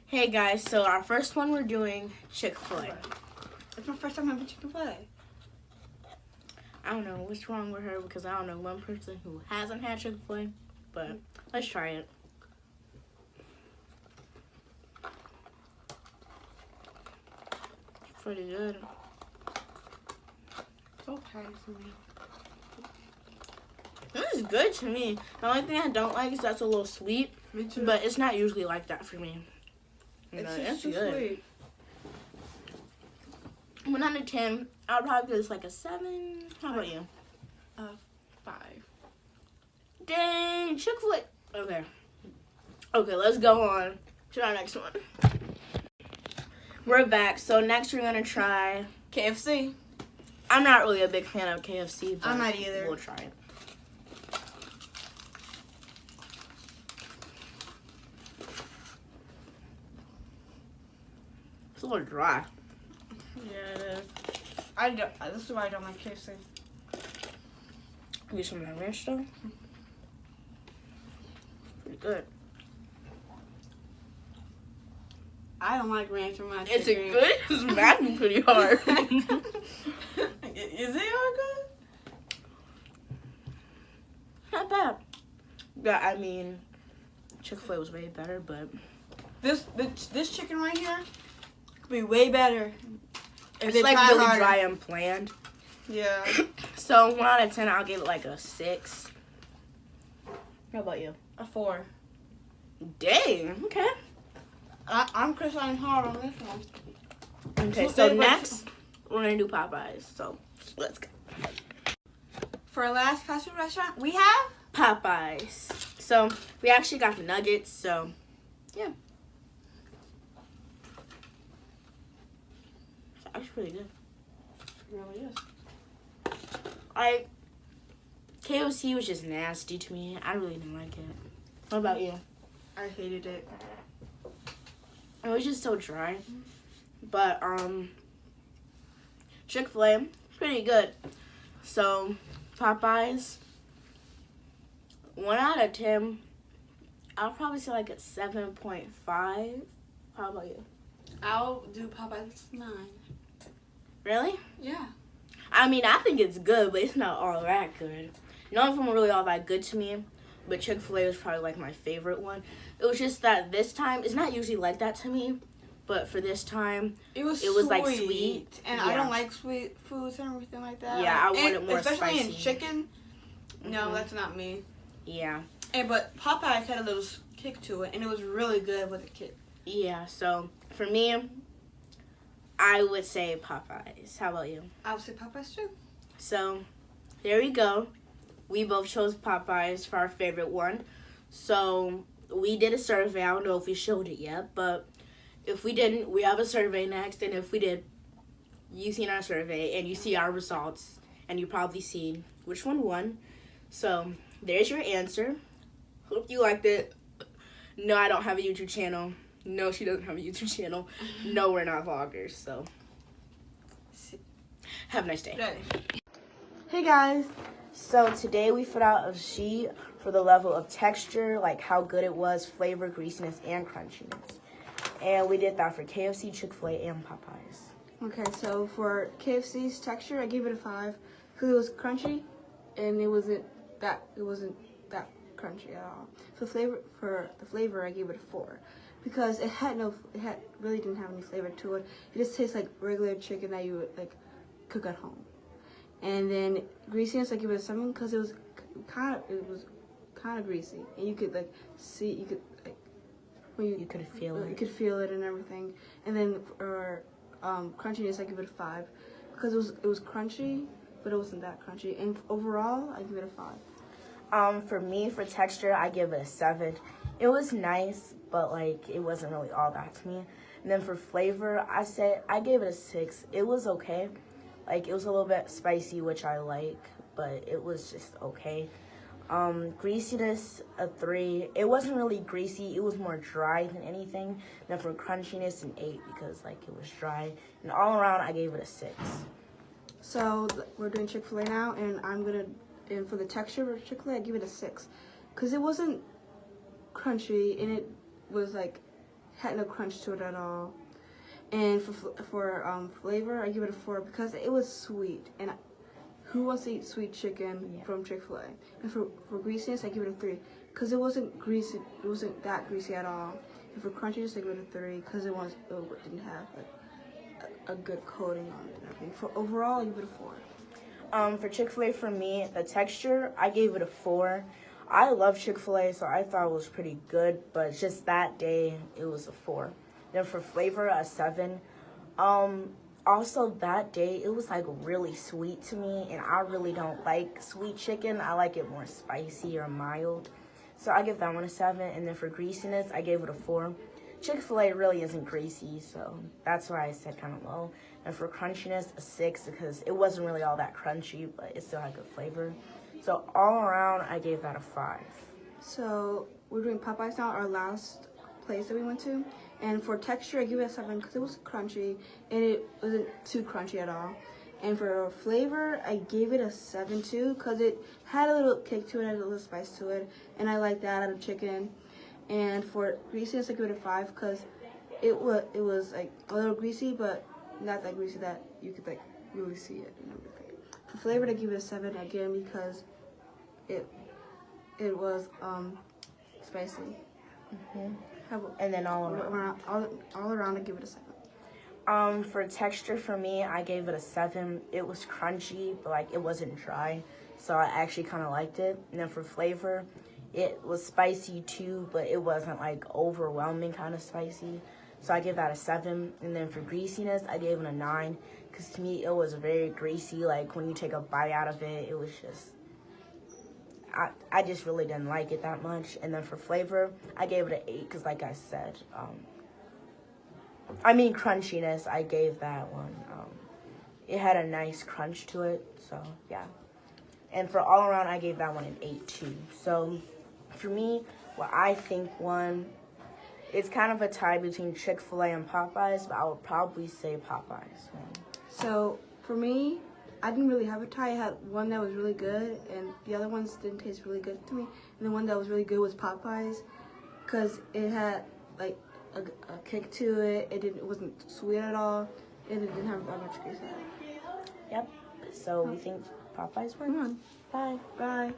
Hey guys, so our first one we're doing Chick-fil-A. It's my first time having Chick-fil-A. I don't know what's wrong with her because I don't know one person who hasn't had Chick-fil-A, but let's try it. It's pretty good. It's okay to me. This is good to me. The only thing I don't like is that's a little sweet, Me too. but it's not usually like that for me. It's No, just too good. sweet. 1 out of 10, I would probably give this like a 7. How about you? 5. Dang, Chick-fil-A. Okay, let's go on to our next one. We're back. So next we're gonna try KFC. I'm not really a big fan of KFC, but I'm not either. We'll try it. It's a little dry. Yeah, it is. This is why I don't like KFC. Get some of that ranch though. Pretty good. I don't like ranch on my Is it chicken. good? It's maddening pretty hard. Is it all good? Not bad. Yeah, I mean, Chick-fil-A was way better, but This chicken right here could be way better. If it's they like try really harder. dry and bland. Yeah. So 1 out of 10, I'll give it like a 6. How about you? A 4. Dang. Okay. I'm criticizing hard on this one. Okay. So So favorite- next, we're gonna do Popeyes. So let's go. For our last fast food restaurant, we have Popeyes. So we actually got nuggets. So yeah, it's actually pretty good. It really is. Like KFC was just nasty to me. I really didn't like it. What about you? I hated it. It was just so dry. But Chick-fil-A, pretty good. So Popeyes, 1 out of 10, I'll probably say like a 7.5. How about you? I'll do Popeyes 9. Really? Yeah. I mean, I think it's good, but it's not all that good. None of them were really all that good to me, but Chick-fil-A was probably like my favorite one. It was just that this time, it's not usually like that to me, but for this time, It was like sweet. And Yeah. I don't like sweet foods and everything like that. Yeah, I want And it more especially spicy. in chicken. No, Mhm. that's not me. Yeah. But Popeyes had a little kick to it, and it was really good with the kick. Yeah, so for me, I would say Popeyes. How about you? I would say Popeyes too. So there we go. We both chose Popeyes for our favorite one. So we did a survey. I don't know if we showed it yet, but if we didn't, we have a survey next. And if we did, you've seen our survey and you see our results. And you probably seen which one won. So there's your answer. Hope you liked it. No, I don't have a YouTube channel. No, she doesn't have a YouTube channel. No, we're not vloggers. So have a nice day. Hey guys. So today we put out a sheet for the level of texture, like how good it was, flavor, greasiness, and crunchiness. And we did that for KFC, Chick-fil-A, and Popeyes. Okay, so for KFC's texture, I gave it a 5 because it was crunchy, and it wasn't that crunchy at all. For the flavor, I gave it a 4 because it really didn't have any flavor to it. It just tastes like regular chicken that you would like cook at home. And then greasiness, I give it a 7 because it was kind of greasy, and you could like see, you could like when You could feel it. you could feel it and everything. And then for crunchiness, I give it a 5 because it was crunchy, but it wasn't that crunchy. And overall, I give it a 5. For me, for texture, I give it a 7. It was nice, but like it wasn't really all that to me. And then for flavor, I gave it a 6. It was okay. Like it was a little bit spicy, which I like, but it was just okay. Greasiness, a 3. It wasn't really greasy. It was more dry than anything. And then for crunchiness, an 8 because like it was dry. And all around, I gave it a 6. So we're doing Chick-fil-A now, and and for the texture of Chick-fil-A, I give it a 6 because it wasn't crunchy, and it was like had no crunch to it at all. And for flavor, I give it a 4 because it was sweet. And who wants to eat sweet chicken from Chick-fil-A? And for greasiness, I give it a 3 because it wasn't greasy. It wasn't that greasy at all. And for crunchiness, I give it a 3 because it didn't have a good coating on it and everything. For overall, I give it a 4. For Chick-fil-A, for me, the texture, I gave it a 4. I love Chick-fil-A, so I thought it was pretty good, but just that day, it was a 4. Then for flavor, a 7. Also that day, it was like really sweet to me, and I really don't like sweet chicken. I like it more spicy or mild. So I give that one a 7. And then for greasiness, I gave it a 4. Chick-fil-A really isn't greasy, so that's why I said kind of low. And for crunchiness, a 6 because it wasn't really all that crunchy, but it still had good flavor. So all around, I gave that a 5. So we're doing Popeyes now, our last place that we went to. And for texture, I give it a 7 because it was crunchy and it wasn't too crunchy at all. And for flavor, I gave it a 7 too because it had a little kick to it, had a little spice to it, and I like that out of chicken. And for greasiness, I give it a 5 because it was like a little greasy, but not that greasy that you could like really see it and everything. For flavor, I give it a 7 again because it was spicy. And then all around. All around, I give it a 7. For texture for me, I gave it a 7. It was crunchy, but like it wasn't dry, so I actually kind of liked it. And then for flavor, it was spicy too, but it wasn't like overwhelming kind of spicy, so I give that a 7. And then for greasiness, I gave it a 9 because to me it was very greasy. Like when you take a bite out of it, it was just I just really didn't like it that much. And then for flavor, I gave it an 8 because like I said, crunchiness, I gave that one. It had a nice crunch to it, so yeah. And for all around, I gave that one an 8 too. So for me, what I think won, it's kind of a tie between Chick-fil-A and Popeyes, but I would probably say Popeyes. So for me, I didn't really have a tie. I had one that was really good, and the other ones didn't taste really good to me. And the one that was really good was Popeyes, because it had like a kick to it. It wasn't sweet at all, and it didn't have that much grease in it. Yep. So we think Popeyes won. Come on. Bye. Bye.